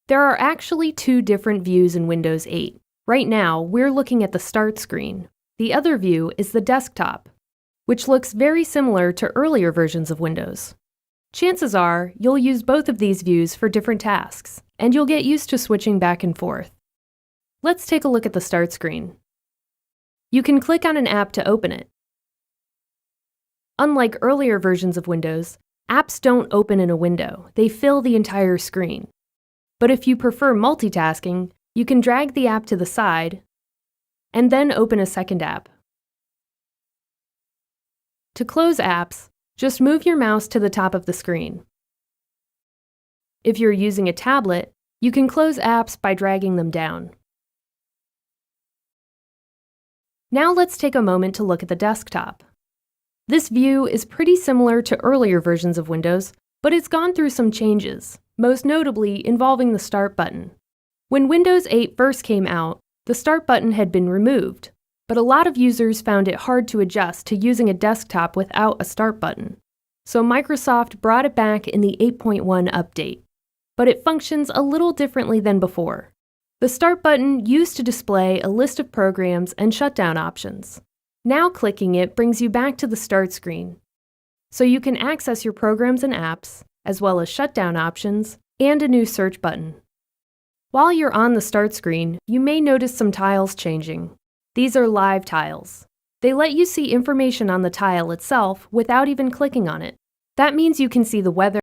There are actually two different views in Windows 8. Right now, we're looking at the Start screen. The other view is the desktop, which looks very similar to earlier versions of Windows. Chances are, you'll use both of these views for different tasks, and you'll get used to switching back and forth. Let's take a look at the Start screen. You can click on an app to open it. Unlike earlier versions of Windows, apps don't open in a window, they fill the entire screen. But if you prefer multitasking, you can drag the app to the side and then open a second app. To close apps, just move your mouse to the top of the screen. If you're using a tablet, you can close apps by dragging them down. Now let's take a moment to look at the desktop. This view is pretty similar to earlier versions of Windows, but it's gone through some changes, most notably involving the Start button. When Windows 8 first came out, the Start button had been removed, but a lot of users found it hard to adjust to using a desktop without a Start button. So Microsoft brought it back in the 8.1 update, but it functions a little differently than before. The Start button used to display a list of programs and shutdown options. Now clicking it brings you back to the Start screen, so you can access your programs and apps, as well as shutdown options, and a new search button. While you're on the Start screen, you may notice some tiles changing. These are live tiles. They let you see information on the tile itself without even clicking on it. That means you can see the weather,